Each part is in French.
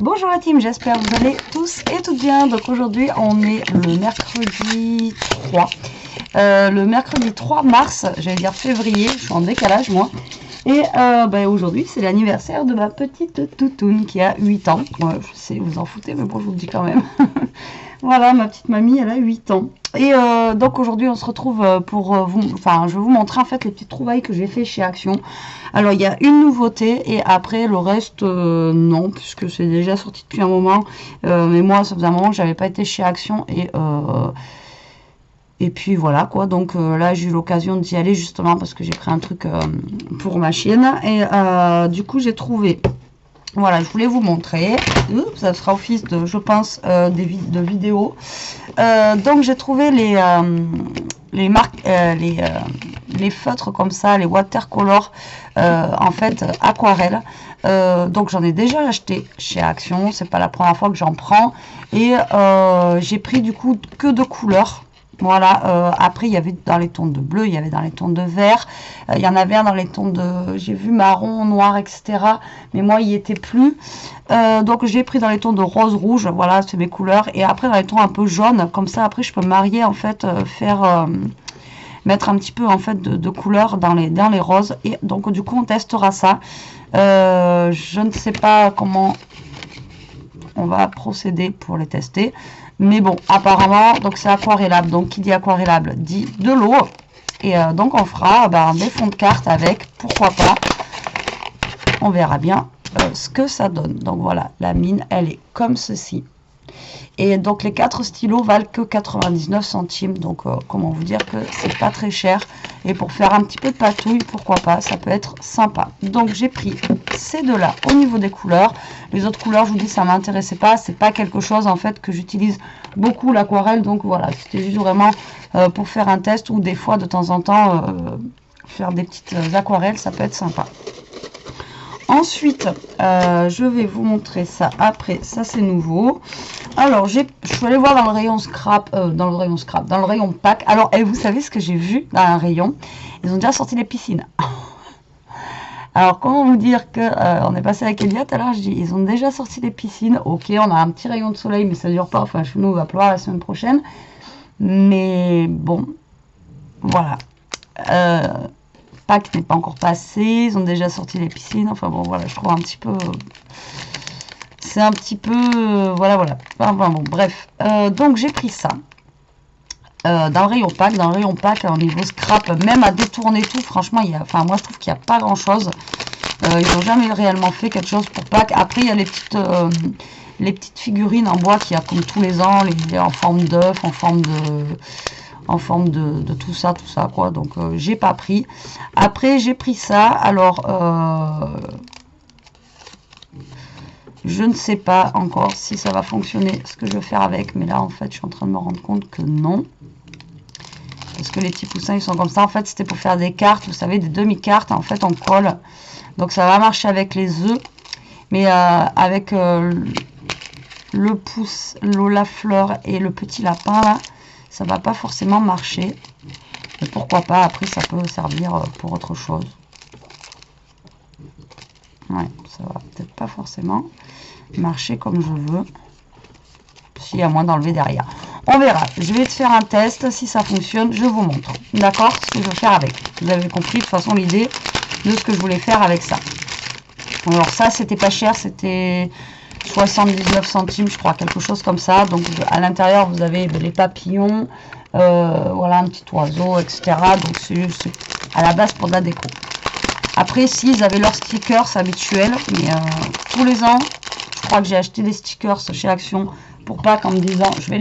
Bonjour la team, j'espère que vous allez tous et toutes bien. Donc aujourd'hui on est le mercredi 3. Le mercredi 3 mars, j'allais dire février, je suis en décalage moi. Et aujourd'hui c'est l'anniversaire de ma petite toutoune qui a 8 ans. Ouais, je sais, vous en foutez, mais bon je vous le dis quand même. Voilà, ma petite mamie, elle a 8 ans. Et donc aujourd'hui on se retrouve pour je vais vous montrer en fait les petites trouvailles que j'ai fait chez Action. Alors il y a une nouveauté et après le reste non, puisque c'est déjà sorti depuis un moment. Mais moi ça faisait un moment que j'avais pas été chez Action et puis voilà quoi. Donc là j'ai eu l'occasion d'y aller justement parce que j'ai pris un truc pour ma chienne. Et du coup j'ai trouvé... Voilà, je voulais vous montrer. Ça sera office de, je pense, de vidéos. Donc j'ai trouvé les feutres comme ça, les watercolor, en fait aquarelle. Donc j'en ai déjà acheté chez Action. C'est pas la première fois que j'en prends. Et j'ai pris du coup que de couleurs. Voilà, après il y avait dans les tons de bleu, il y avait dans les tons de vert, il y en avait un dans les tons de, j'ai vu marron, noir, etc. Mais moi il n'y était plus. Donc j'ai pris dans les tons de rose, rouge, voilà, c'est mes couleurs. Et après dans les tons un peu jaunes, comme ça après je peux marier en fait, mettre un petit peu en fait de couleurs dans les roses. Et donc du coup on testera ça. Je ne sais pas comment on va procéder pour les tester. Mais bon, apparemment, donc c'est aquarellable. Donc, qui dit aquarellable dit de l'eau. Et donc, on fera des fonds de cartes avec, pourquoi pas. On verra bien ce que ça donne. Donc, voilà, la mine, elle est comme ceci. Et donc, les 4 stylos valent que 99 centimes. Donc, comment vous dire que c'est pas très cher. Et pour faire un petit peu de patouille, pourquoi pas, ça peut être sympa. Donc, j'ai pris ces deux-là au niveau des couleurs. Les autres couleurs, je vous dis, ça m'intéressait pas. C'est pas quelque chose, en fait, que j'utilise beaucoup, l'aquarelle. Donc, voilà, c'était juste vraiment pour faire un test ou des fois, de temps en temps, faire des petites aquarelles, ça peut être sympa. Ensuite, je vais vous montrer ça après. Ça, c'est nouveau. Alors, je suis allée voir dans le rayon scrap, dans le rayon pack. Alors, et vous savez ce que j'ai vu dans un rayon? Ils ont déjà sorti les piscines. Alors, comment vous dire que on est passé avec Elia tout à l'heure, je dis, ils ont déjà sorti les piscines. Ok, on a un petit rayon de soleil, mais ça dure pas. Enfin, chez nous, il va pleuvoir la semaine prochaine. Mais bon, voilà. Pâques n'est pas encore passé, ils ont déjà sorti les piscines. Enfin bon, voilà, je trouve un petit peu... c'est un petit peu... voilà. Enfin bon, bref. Donc, j'ai pris ça. Dans le rayon pack, au niveau scrap, même à détourner tout, franchement, moi je trouve qu'il n'y a pas grand chose. Ils n'ont jamais réellement fait quelque chose pour pack. Après, il y a les petites figurines en bois qu'il y a comme tous les ans, en forme d'œuf, en forme de tout ça quoi. Donc j'ai pas pris. Après j'ai pris ça. Alors je ne sais pas encore si ça va fonctionner, ce que je vais faire avec, mais là en fait je suis en train de me rendre compte que non, parce que les petits poussins ils sont comme ça. En fait c'était pour faire des cartes, vous savez, des demi-cartes. En fait on colle, donc ça va marcher avec les œufs, mais avec le pouce, la fleur et le petit lapin là, ça va pas forcément marcher. Et pourquoi pas, après ça peut servir pour autre chose. Ouais, ça va peut-être pas forcément marcher comme je veux. S'il y a moins d'enlever derrière. On verra. Je vais te faire un test. Si ça fonctionne, je vous montre. D'accord? Ce que je vais faire avec. Vous avez compris de toute façon l'idée de ce que je voulais faire avec ça. Alors ça, c'était pas cher. C'était 79 centimes, je crois, quelque chose comme ça. Donc à l'intérieur, vous avez les papillons. Voilà, un petit oiseau, etc. Donc c'est juste à la base pour de la déco. Après, si ils avaient leurs stickers habituels, mais tous les ans, je crois que j'ai acheté des stickers chez Action pour Pâques en me disant je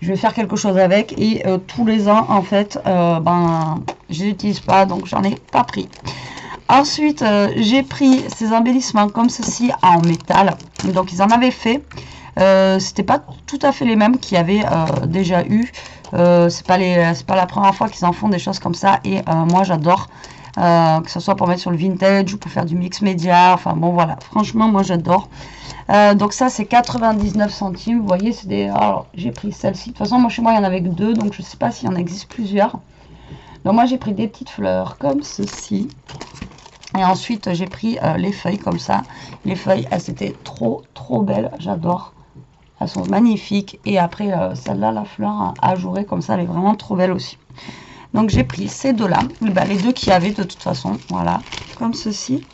vais faire quelque chose avec, et tous les ans en fait je les utilise pas, donc j'en ai pas pris. Ensuite j'ai pris ces embellissements comme ceci en métal. Donc ils en avaient fait, c'était pas tout à fait les mêmes qu'il y avait déjà eu. C'est pas la première fois qu'ils en font des choses comme ça, et moi j'adore, que ce soit pour mettre sur le vintage ou pour faire du mix média. Enfin bon voilà, franchement moi j'adore. Donc ça c'est 99 centimes, vous voyez, c'est des... Alors j'ai pris celle-ci, de toute façon moi chez moi il y en avait que 2, donc je sais pas s'il y en existe plusieurs. Donc moi j'ai pris des petites fleurs comme ceci. Et ensuite, j'ai pris les feuilles comme ça. Les feuilles, elles étaient trop belles. J'adore. Elles sont magnifiques. Et après, celle-là, la fleur ajourée comme ça, elle est vraiment trop belle aussi. Donc, j'ai pris ces deux-là. Bah, les deux qu'il y avait de toute façon. Voilà, comme ceci.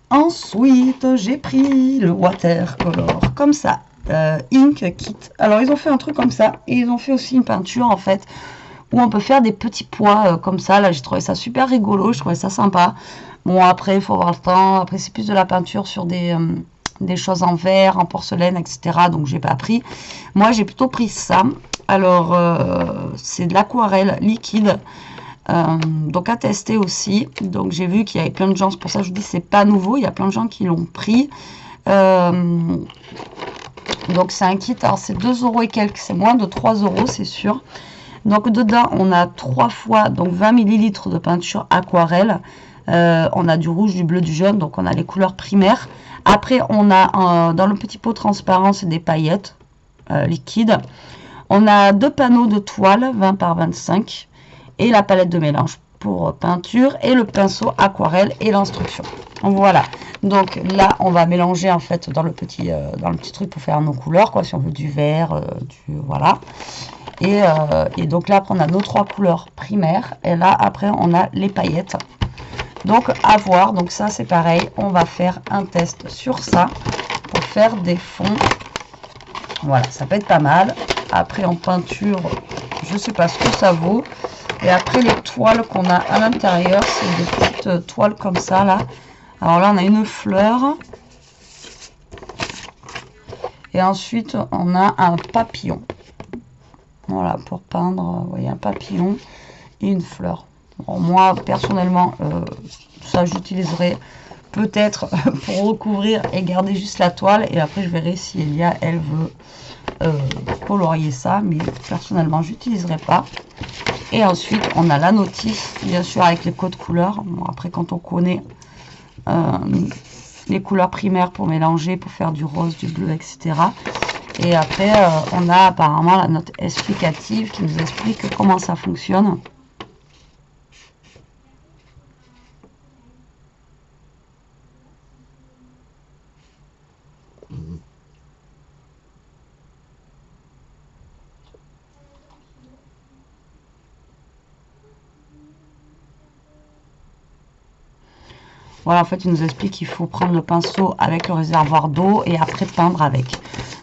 Ensuite, j'ai pris le watercolor comme ça. Ink Kit. Alors, ils ont fait un truc comme ça. Et ils ont fait aussi une peinture, en fait, où on peut faire des petits pois comme ça. Là, j'ai trouvé ça super rigolo, je trouvais ça sympa. Bon, après, il faut avoir le temps. Après, c'est plus de la peinture sur des choses en verre, en porcelaine, etc. Donc, j'ai pas pris. Moi, j'ai plutôt pris ça. Alors, c'est de l'aquarelle liquide. Donc, à tester aussi. Donc, j'ai vu qu'il y avait plein de gens. C'est pour ça que je vous dis, c'est pas nouveau. Il y a plein de gens qui l'ont pris. Donc, c'est un kit. Alors, c'est 2 € et quelques. C'est moins de 3 €, c'est sûr. Donc dedans, on a 3 fois donc 20 ml de peinture aquarelle. On a du rouge, du bleu, du jaune. Donc on a les couleurs primaires. Après, on a dans le petit pot transparent, c'est des paillettes liquides. On a 2 panneaux de toile, 20 par 25. Et la palette de mélange pour peinture. Et le pinceau aquarelle et l'instruction. Voilà. Donc là, on va mélanger en fait dans le petit truc pour faire nos couleurs. Quoi, si on veut du vert, voilà. Et donc là, après, on a nos 3 couleurs primaires. Et là, après, on a les paillettes. Donc, à voir. Donc, ça, c'est pareil. On va faire un test sur ça pour faire des fonds. Voilà, ça peut être pas mal. Après, en peinture, je ne sais pas ce que ça vaut. Et après, les toiles qu'on a à l'intérieur, c'est des petites toiles comme ça, là. Alors là, on a une fleur. Et ensuite, on a un papillon. Voilà, pour peindre, vous voyez, un papillon et une fleur. Bon, moi, personnellement, ça, j'utiliserai peut-être pour recouvrir et garder juste la toile. Et après, je verrai si Elia, elle veut colorier ça. Mais personnellement, j'utiliserai pas. Et ensuite, on a la notice, bien sûr, avec les codes couleurs. Bon, après, quand on connaît les couleurs primaires pour mélanger, pour faire du rose, du bleu, etc. Et après, on a apparemment la note explicative qui nous explique comment ça fonctionne. Voilà, en fait, il nous explique qu'il faut prendre le pinceau avec le réservoir d'eau et après peindre avec.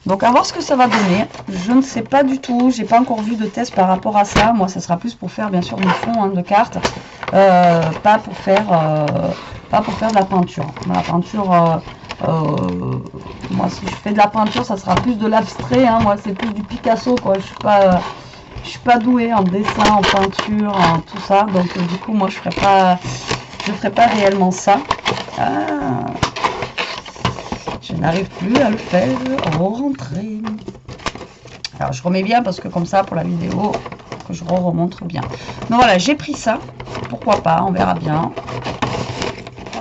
Donc, à voir ce que ça va donner. Je ne sais pas du tout. J'ai pas encore vu de test par rapport à ça. Moi, ça sera plus pour faire, bien sûr, du fond de cartes. Pas pour faire de la peinture. La peinture, moi, si je fais de la peinture, ça sera plus de l'abstrait. Hein. Moi, c'est plus du Picasso, quoi. Je suis pas douée en dessin, en peinture, en tout ça. Donc, du coup, moi, je ferai pas réellement ça. Ah, je n'arrive plus à le faire rentrer. Alors, je remets bien parce que comme ça, pour la vidéo, que je remontre bien. Donc voilà, j'ai pris ça. Pourquoi pas, on verra bien.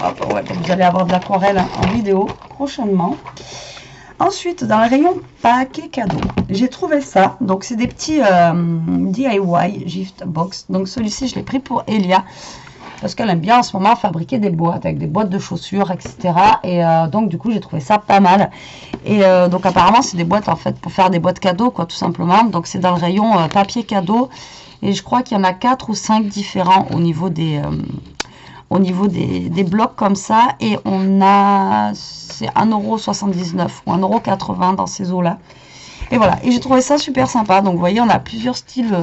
Hop, ouais, vous allez avoir de l'aquarelle en vidéo prochainement. Ensuite, dans le rayon paquet cadeau, j'ai trouvé ça. Donc, c'est des petits DIY gift box. Donc, celui-ci, je l'ai pris pour Elia. Parce qu'elle aime bien en ce moment fabriquer des boîtes avec des boîtes de chaussures, etc. Et donc du coup j'ai trouvé ça pas mal. Et donc apparemment c'est des boîtes en fait pour faire des boîtes cadeaux quoi tout simplement. Donc c'est dans le rayon papier cadeau. Et je crois qu'il y en a 4 ou 5 différents au niveau des blocs comme ça. Et on a c'est 1,79 € ou 1,80 € dans ces eaux là. Et voilà, et j'ai trouvé ça super sympa. Donc vous voyez on a plusieurs styles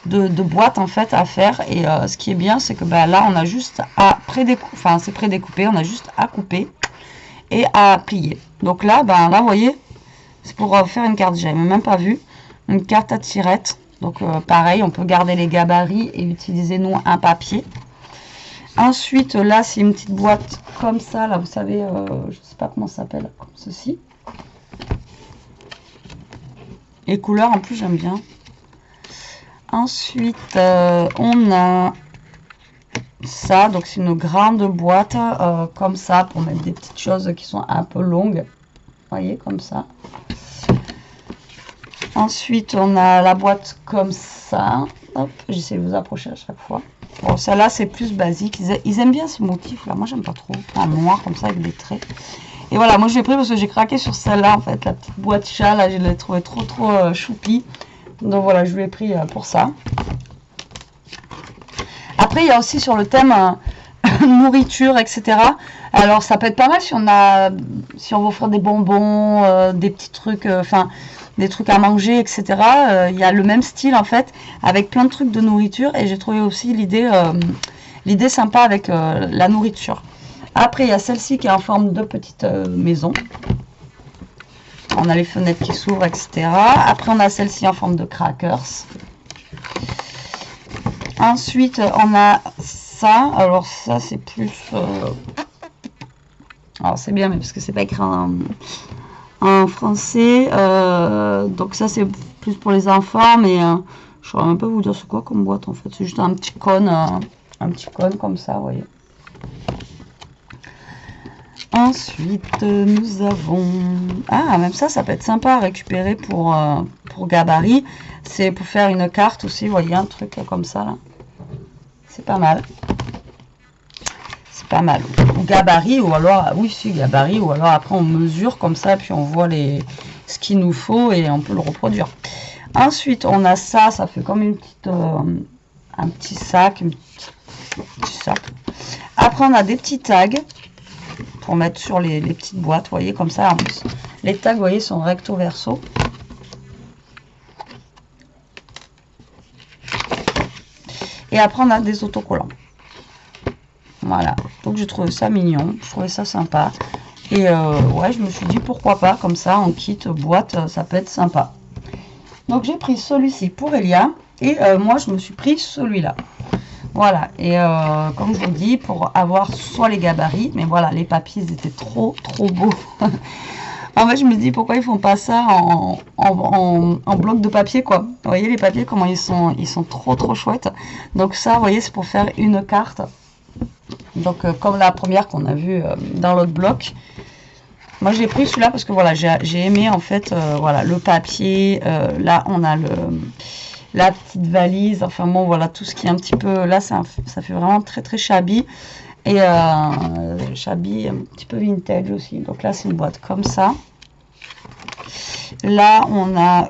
de boîtes en fait à faire et ce qui est bien c'est que ben, là on a juste à prédécouper, enfin c'est prédécoupé, on a juste à couper et à plier. Donc là ben là vous voyez c'est pour faire une carte, j'avais même pas vu, une carte à tirette. Donc pareil on peut garder les gabarits et utiliser nous un papier. Ensuite là c'est une petite boîte comme ça là vous savez je sais pas comment ça s'appelle, comme ceci. Les couleurs en plus j'aime bien. Ensuite, on a ça, donc c'est une grande boîte comme ça pour mettre des petites choses qui sont un peu longues. Vous voyez, comme ça. Ensuite, on a la boîte comme ça. Hop, j'essaie de vous approcher à chaque fois. Bon, celle-là, c'est plus basique. Ils aiment bien ce motif-là. Moi, j'aime pas trop. En noir, comme ça, avec des traits. Et voilà, moi, je l'ai pris parce que j'ai craqué sur celle-là, en fait. La petite boîte chat, là, je l'ai trouvée trop choupie. Donc, voilà, je l'ai pris pour ça. Après, il y a aussi sur le thème nourriture, etc. Alors, ça peut être pas mal si on veut offrir des bonbons, des petits trucs, enfin... des trucs à manger, etc. Il y a le même style en fait, avec plein de trucs de nourriture, et j'ai trouvé aussi l'idée sympa avec la nourriture. Après, il y a celle-ci qui est en forme de petite maison. On a les fenêtres qui s'ouvrent, etc. Après, on a celle-ci en forme de crackers. Ensuite, on a ça. Alors ça, c'est plus... Alors, c'est bien, mais parce que c'est pas écrit en français, donc ça c'est plus pour les enfants, mais je saurais même pas vous dire c'est quoi comme boîte en fait, c'est juste un petit cône comme ça, vous voyez. Ensuite nous avons, même ça peut être sympa à récupérer pour gabarit, c'est pour faire une carte aussi, vous voyez, un truc comme ça là, c'est pas mal. Pas mal, ou gabarit, ou alors oui si gabarit, ou alors après on mesure comme ça puis on voit ce qu'il nous faut et on peut le reproduire. Ensuite on a ça fait comme une petite un petit sac, Après on a des petits tags pour mettre sur les petites boîtes, vous voyez, comme ça. En plus les tags, vous voyez, sont recto verso. Et après on a des autocollants. Voilà, donc j'ai trouvé ça mignon, je trouvais ça sympa. Et ouais, je me suis dit pourquoi pas, comme ça, en kit boîte, ça peut être sympa. Donc j'ai pris celui-ci pour Elia, et moi je me suis pris celui-là. Voilà, et comme je vous dis, pour avoir soit les gabarits, mais voilà, les papiers étaient trop beaux. En fait, je me dis pourquoi ils font pas ça en bloc de papier, quoi. Vous voyez les papiers, comment ils sont trop chouettes. Donc ça, vous voyez, c'est pour faire une carte. Donc comme la première qu'on a vue dans l'autre bloc. Moi j'ai pris celui-là parce que voilà, j'ai aimé en fait voilà, le papier. Là on a la petite valise, enfin bon voilà, tout ce qui est un petit peu, là ça fait vraiment très shabby. Et shabby, un petit peu vintage aussi. Donc là c'est une boîte comme ça. Là on a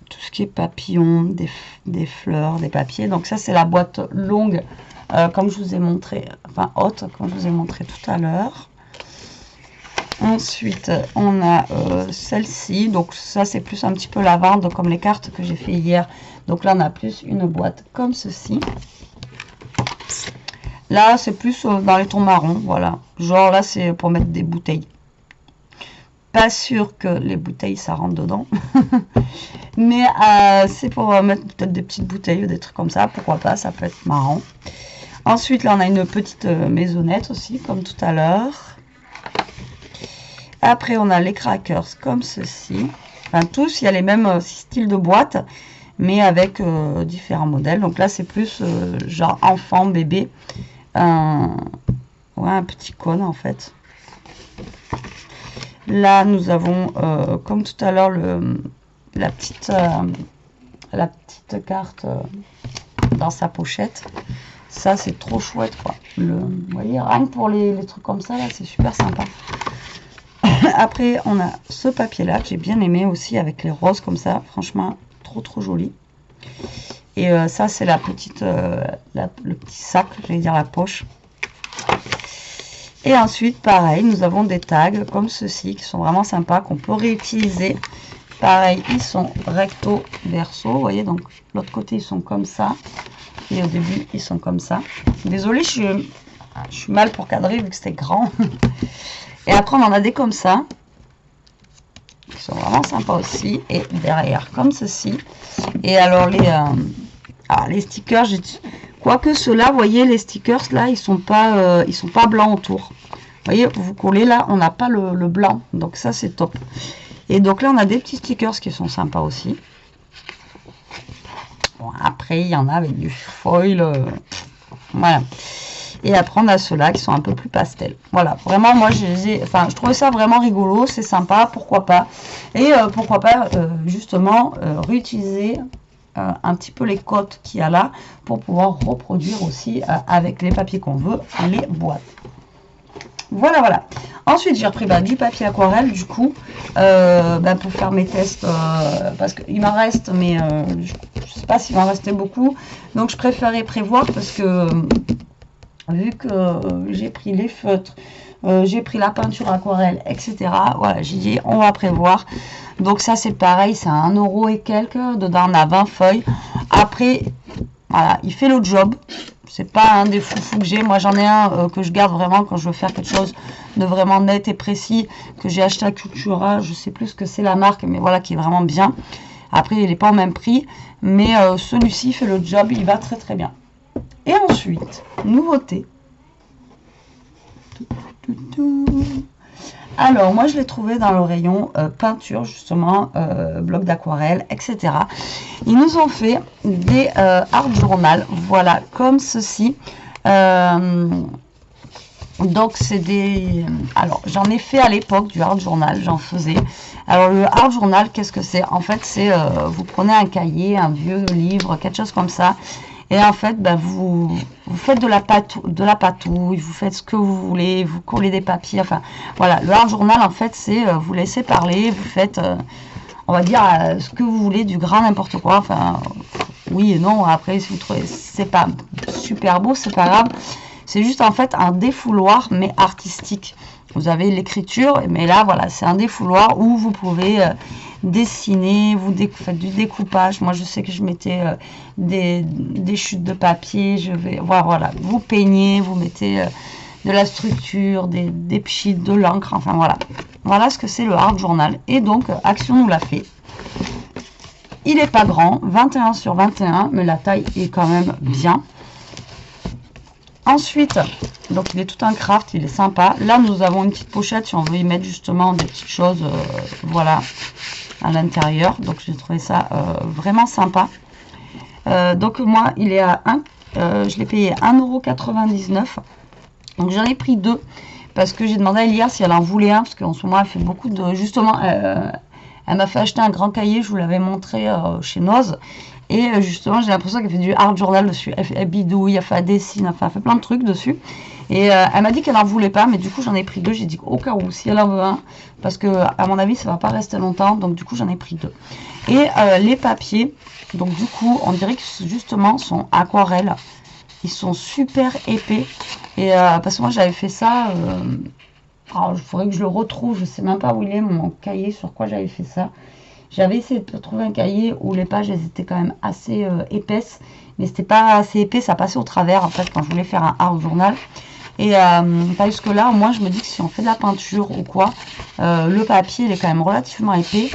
tout ce qui est papillon, des fleurs, des papiers. Donc ça c'est la boîte longue, comme je vous ai montré, enfin haute, comme je vous ai montré tout à l'heure. Ensuite on a celle-ci, donc ça c'est plus un petit peu lavande comme les cartes que j'ai fait hier. Donc là on a plus une boîte comme ceci. Là c'est plus dans les tons marrons, voilà, genre là c'est pour mettre des bouteilles. Pas sûr que les bouteilles ça rentre dedans, mais c'est pour mettre peut-être des petites bouteilles ou des trucs comme ça, pourquoi pas, ça peut être marrant. Ensuite là on a une petite maisonnette aussi comme tout à l'heure. Après on a les crackers comme ceci, enfin tous il y a les mêmes styles de boîtes mais avec différents modèles. Donc là c'est plus genre enfant, bébé, un petit cône en fait. Là nous avons comme tout à l'heure la petite carte dans sa pochette. Ça c'est trop chouette quoi. Vous voyez, rien que pour les trucs comme ça là, c'est super sympa. Après on a ce papier là que j'ai bien aimé aussi avec les roses comme ça, franchement trop joli. Et ça c'est la petite le petit sac, j'allais dire la poche. Et ensuite pareil, nous avons des tags comme ceci qui sont vraiment sympas, qu'on peut réutiliser. Pareil, ils sont recto verso, vous voyez, donc l'autre côté ils sont comme ça et au début ils sont comme ça. Désolée, je suis mal pour cadrer vu que c'était grand. Et après on en a des comme ça qui sont vraiment sympas aussi, et derrière comme ceci. Et alors les stickers, quoique ceux-là, vous voyez, les stickers là ils sont pas blancs autour. Vous voyez, vous collez là, on n'a pas le blanc, donc ça c'est top. Et donc là on a des petits stickers qui sont sympas aussi. Bon, après il y en a avec du foil, voilà. Et après on a ceux-là qui sont un peu plus pastel. Voilà, vraiment moi je trouvais ça vraiment rigolo, c'est sympa, pourquoi pas. Et pourquoi pas justement réutiliser un petit peu les côtes qu'il y a là pour pouvoir reproduire aussi avec les papiers qu'on veut les boîtes. Voilà, voilà. Ensuite, j'ai repris du papier aquarelle, du coup, pour faire mes tests, parce qu'il m'en reste, mais je ne sais pas s'il m'en restait beaucoup. Donc, je préférais prévoir parce que, vu que j'ai pris les feutres, j'ai pris la peinture aquarelle, etc. Voilà, j'ai dit, on va prévoir. Donc, ça, c'est pareil, c'est 1 € et quelques. Dedans, on a 20 feuilles. Après, voilà, il fait le job. C'est pas un des foufous que j'ai. Moi, j'en ai un que je garde vraiment quand je veux faire quelque chose de vraiment net et précis, que j'ai acheté à Cultura. Je sais plus ce que c'est la marque, mais voilà, qui est vraiment bien. Après, il n'est pas au même prix, mais celui-ci fait le job, il va très très bien. Et ensuite, nouveauté. Alors, moi, je l'ai trouvé dans le rayon peinture, justement, bloc d'aquarelle, etc. Ils nous ont fait des art journal, voilà, comme ceci. Donc, c'est des... Alors, j'en ai fait à l'époque du art journal, j'en faisais. Alors, le art journal, qu'est-ce que c'est? En fait, c'est, vous prenez un cahier, un vieux livre, quelque chose comme ça. Et en fait, vous faites de la patouille, vous faites ce que vous voulez, vous collez des papiers, enfin, voilà. Le art journal, en fait, c'est vous laissez parler, vous faites, on va dire, ce que vous voulez, du grand n'importe quoi, enfin, oui et non. Après, si vous trouvez, c'est pas super beau, c'est pas grave. C'est juste, en fait, un défouloir, mais artistique. Vous avez l'écriture, mais là, voilà, c'est un défouloir où vous pouvez dessiner, vous faites du découpage. Moi, je sais que je mettais des chutes de papier. Je vais, voilà, vous peignez, vous mettez de la structure, des pchits, de l'encre, enfin voilà. Voilà ce que c'est le art journal. Et donc, Action nous l'a fait. Il n'est pas grand, 21 sur 21, mais la taille est quand même bien. Ensuite, donc il est tout un craft, il est sympa. Là, nous avons une petite pochette si on veut y mettre justement des petites choses, voilà, à l'intérieur. Donc, j'ai trouvé ça vraiment sympa. Donc, moi, il est à je l'ai payé 1,99 €. Donc, j'en ai pris 2 parce que j'ai demandé à Elia si elle en voulait un, parce qu'en ce moment, elle fait beaucoup de... Justement, elle m'a fait acheter un grand cahier, je vous l'avais montré chez Noz. Et justement, j'ai l'impression qu'elle fait du art journal dessus. Elle bidouille, elle dessine, enfin, elle fait plein de trucs dessus. Et elle m'a dit qu'elle n'en voulait pas, mais du coup, j'en ai pris 2. J'ai dit au cas où, si elle en veut un, parce que à mon avis, ça va pas rester longtemps. Donc, du coup, j'en ai pris 2. Et les papiers, donc du coup, on dirait que justement, sont aquarelles. Ils sont super épais. Et parce que moi, j'avais fait ça... alors, il faudrait que je le retrouve. Je sais même pas où il est, mon cahier, sur quoi j'avais fait ça. J'avais essayé de trouver un cahier où les pages elles étaient quand même assez épaisses, mais c'était pas assez épais, ça passait au travers en fait quand je voulais faire un art journal. Et parce que là, moi je me dis que si on fait de la peinture ou quoi, le papier il est quand même relativement épais.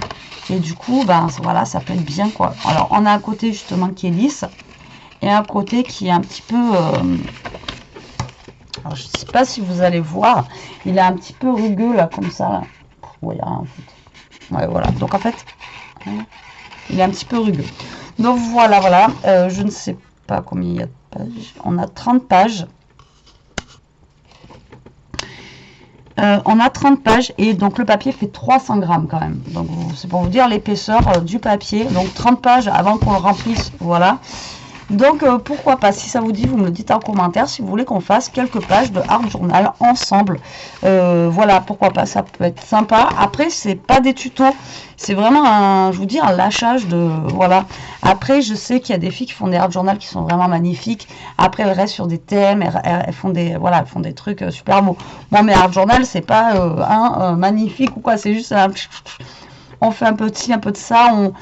Et du coup, ben voilà, ça peut être bien quoi. Alors on a un côté justement qui est lisse et un côté qui est un petit peu... alors je sais pas si vous allez voir, il est un petit peu rugueux là, comme ça là. Ouais, en fait. Ouais, voilà. Donc en fait, il est un petit peu rugueux. Donc voilà, voilà. Je ne sais pas combien il y a de pages. On a 30 pages. On a 30 pages et donc le papier fait 300 grammes quand même. Donc c'est pour vous dire l'épaisseur du papier. Donc 30 pages avant qu'on le remplisse. Voilà. Donc pourquoi pas, si ça vous dit, vous me le dites en commentaire si vous voulez qu'on fasse quelques pages de art journal ensemble. Voilà, pourquoi pas, ça peut être sympa. Après, c'est pas des tutos, c'est vraiment un, je vous dis, un lâchage de, voilà. Après, je sais qu'il y a des filles qui font des art journal qui sont vraiment magnifiques. Après, elles restent sur des thèmes, elles font des, voilà, elles font des trucs super beaux. Moi, mes art journal, c'est pas un magnifique ou quoi, c'est juste un, on fait un peu de ci, un peu de ça, on...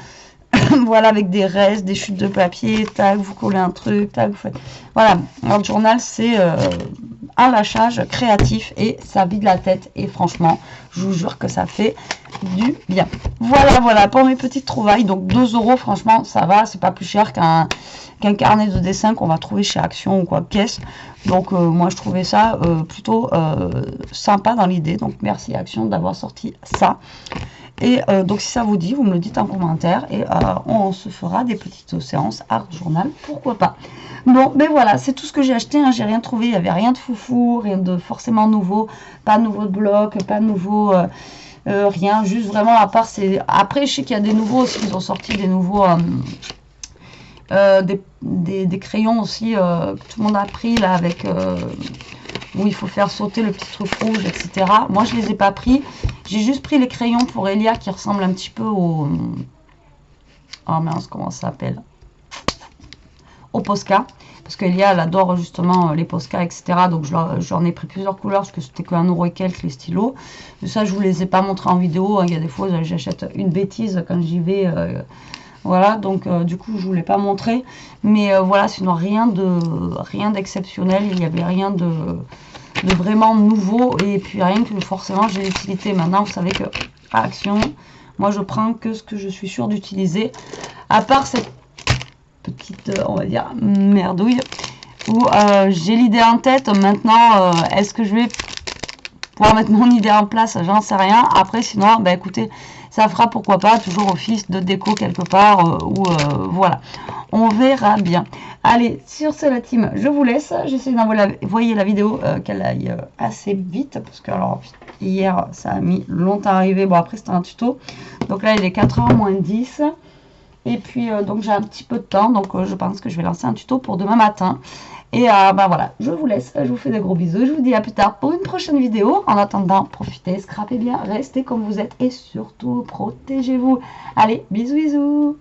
voilà, avec des restes, des chutes de papier, tac, vous collez un truc, tac, vous faites... Voilà, art journal, c'est un lâchage créatif et ça vide la tête. Et franchement, je vous jure que ça fait du bien. Voilà, voilà, pour mes petites trouvailles. Donc 2 €, franchement, ça va, c'est pas plus cher qu'un carnet de dessin qu'on va trouver chez Action ou quoi, caisse. Donc moi, je trouvais ça plutôt sympa dans l'idée. Donc merci Action d'avoir sorti ça. Et donc si ça vous dit, vous me le dites en commentaire et on se fera des petites séances art journal, pourquoi pas. Bon, ben voilà, c'est tout ce que j'ai acheté, hein. J'ai rien trouvé, il n'y avait rien de foufou, rien de forcément nouveau, pas de nouveau de bloc, pas de nouveau, rien, juste vraiment à part, c'est... Après, je sais qu'il y a des nouveaux aussi, ils ont sorti des nouveaux des crayons aussi que tout le monde a pris là avec où il faut faire sauter le petit truc rouge, etc. Moi je les ai pas pris, j'ai juste pris les crayons pour Elia qui ressemblent un petit peu au... Oh mince, comment ça s'appelle? Au Posca, parce qu'Elia elle adore justement les Posca, etc. Donc j'en ai pris plusieurs couleurs parce que c'était que 1 € et quelques les stylos. Mais ça je vous les ai pas montrés en vidéo, hein. Il y a des fois j'achète une bêtise quand j'y vais, voilà, donc du coup je vous l'ai pas montré, mais voilà, sinon rien d'exceptionnel, il n'y avait rien de vraiment nouveau, et puis rien que forcément j'ai l'utilité. Maintenant vous savez que à Action, moi je prends que ce que je suis sûre d'utiliser, à part cette petite, on va dire, merdouille, où j'ai l'idée en tête. Maintenant, est-ce que je vais pouvoir mettre mon idée en place? J'en sais rien. Après, sinon, bah écoutez, ça fera pourquoi pas toujours office de déco quelque part, ou voilà, on verra bien. Allez, sur ce la team, je vous laisse. J'essaie d'envoyer la vidéo, qu'elle aille assez vite, parce que alors hier ça a mis longtemps à arriver. Bon, après c'était un tuto, donc là il est 4h moins 10. Et puis, donc j'ai un petit peu de temps, donc je pense que je vais lancer un tuto pour demain matin. Et bah voilà, je vous laisse, je vous fais des gros bisous, je vous dis à plus tard pour une prochaine vidéo. En attendant, profitez, scrapez bien, restez comme vous êtes et surtout, protégez-vous. Allez, bisous bisous.